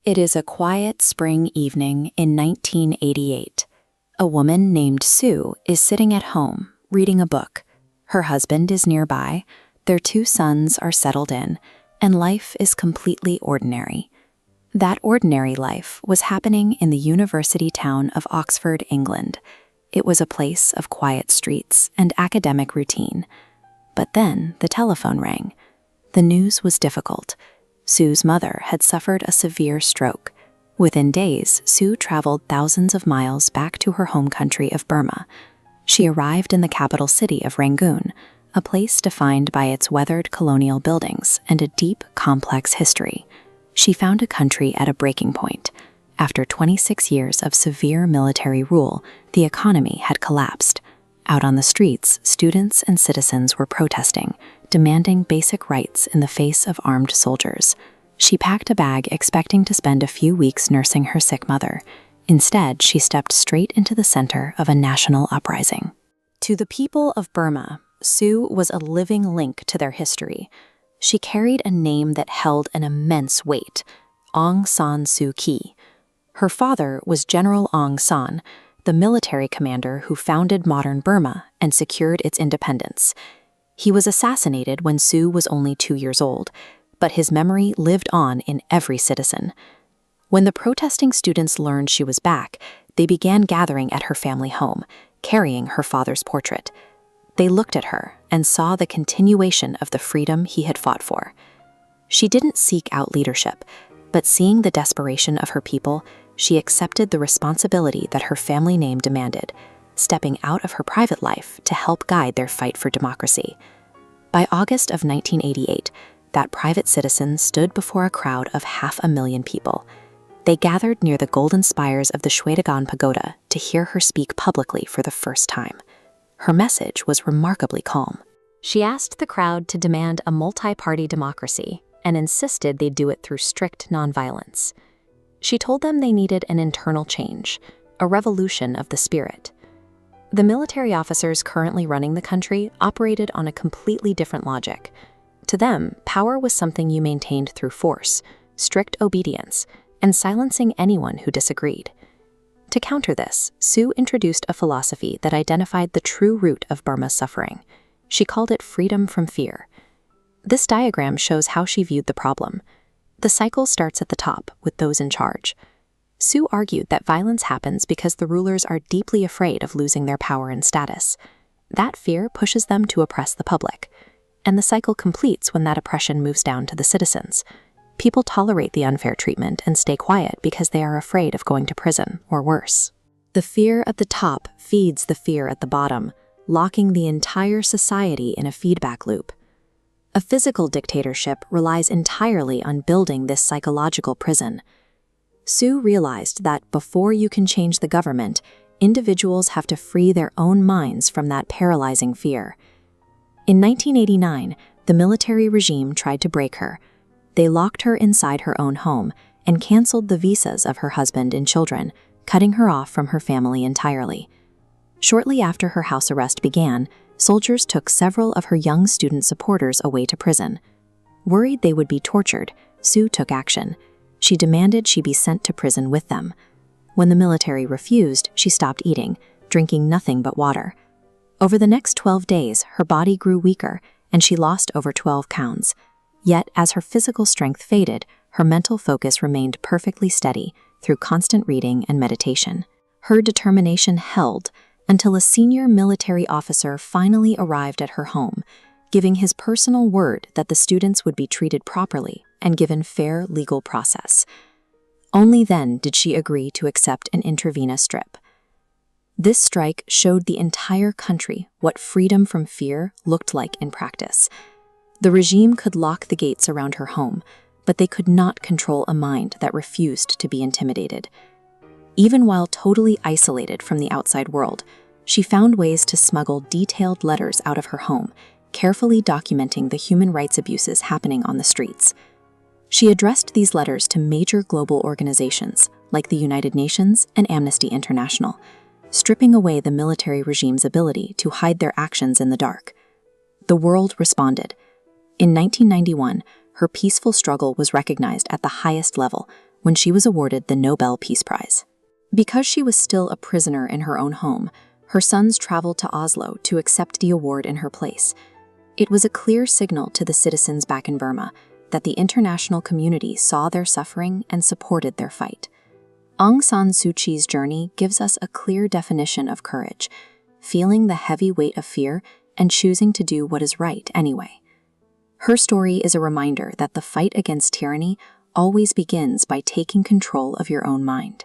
It is a quiet spring evening in 1988. A woman named Sue is sitting at home, reading a book. Her husband is nearby, their two sons are settled in, and life is completely ordinary. That ordinary life was happening in the university town of Oxford, England. It was a place of quiet streets and academic routine. But then the telephone rang. The news was difficult. Sue's mother had suffered a severe stroke. Within days, Sue traveled thousands of miles back to her home country of Burma. She arrived in the capital city of Rangoon, a place defined by its weathered colonial buildings and a deep, complex history. She found a country at a breaking point. After 26 years of severe military rule, the economy had collapsed. Out on the streets, students and citizens were protesting, demanding basic rights in the face of armed soldiers. She packed a bag expecting to spend a few weeks nursing her sick mother. Instead, she stepped straight into the center of a national uprising. To the people of Burma, Sue was a living link to their history. She carried a name that held an immense weight: Aung San Suu Kyi. Her father was General Aung San, the military commander who founded modern Burma and secured its independence. He was assassinated when Sue was only 2 years old, but his memory lived on in every citizen. When the protesting students learned she was back, they began gathering at her family home, carrying her father's portrait. They looked at her and saw the continuation of the freedom he had fought for. She didn't seek out leadership, but seeing the desperation of her people, she accepted the responsibility that her family name demanded, stepping out of her private life to help guide their fight for democracy. By August of 1988, that private citizen stood before a crowd of 500,000 people. They gathered near the golden spires of the Shwedagon Pagoda to hear her speak publicly for the first time. Her message was remarkably calm. She asked the crowd to demand a multi-party democracy and insisted they do it through strict nonviolence. She told them they needed an internal change, a revolution of the spirit. The military officers currently running the country operated on a completely different logic. To them, power was something you maintained through force, strict obedience, and silencing anyone who disagreed. To counter this, Sue introduced a philosophy that identified the true root of Burma's suffering. She called it freedom from fear. This diagram shows how she viewed the problem. The cycle starts at the top, with those in charge. Sue argued that violence happens because the rulers are deeply afraid of losing their power and status. That fear pushes them to oppress the public. And the cycle completes when that oppression moves down to the citizens. People tolerate the unfair treatment and stay quiet because they are afraid of going to prison, or worse. The fear at the top feeds the fear at the bottom, locking the entire society in a feedback loop. A physical dictatorship relies entirely on building this psychological prison. Sue realized that before you can change the government, individuals have to free their own minds from that paralyzing fear. In 1989, the military regime tried to break her. They locked her inside her own home and canceled the visas of her husband and children, cutting her off from her family entirely. Shortly after her house arrest began, soldiers took several of her young student supporters away to prison. Worried they would be tortured, Sue took action. She demanded she be sent to prison with them. When the military refused, she stopped eating, drinking nothing but water. Over the next 12 days, her body grew weaker, and she lost over 12 pounds. Yet, as her physical strength faded, her mental focus remained perfectly steady through constant reading and meditation. Her determination held until a senior military officer finally arrived at her home, giving his personal word that the students would be treated properly and given fair legal process. Only then did she agree to accept an intravenous drip. This strike showed the entire country what freedom from fear looked like in practice. The regime could lock the gates around her home, but they could not control a mind that refused to be intimidated. Even while totally isolated from the outside world, she found ways to smuggle detailed letters out of her home, carefully documenting the human rights abuses happening on the streets. She addressed these letters to major global organizations like the United Nations and Amnesty International, stripping away the military regime's ability to hide their actions in the dark. The world responded. In 1991, her peaceful struggle was recognized at the highest level, when she was awarded the Nobel Peace Prize. Because she was still a prisoner in her own home, her sons traveled to Oslo to accept the award in her place. It was a clear signal to the citizens back in Burma that the international community saw their suffering and supported their fight. Aung San Suu Kyi's journey gives us a clear definition of courage, feeling the heavy weight of fear and choosing to do what is right anyway. Her story is a reminder that the fight against tyranny always begins by taking control of your own mind.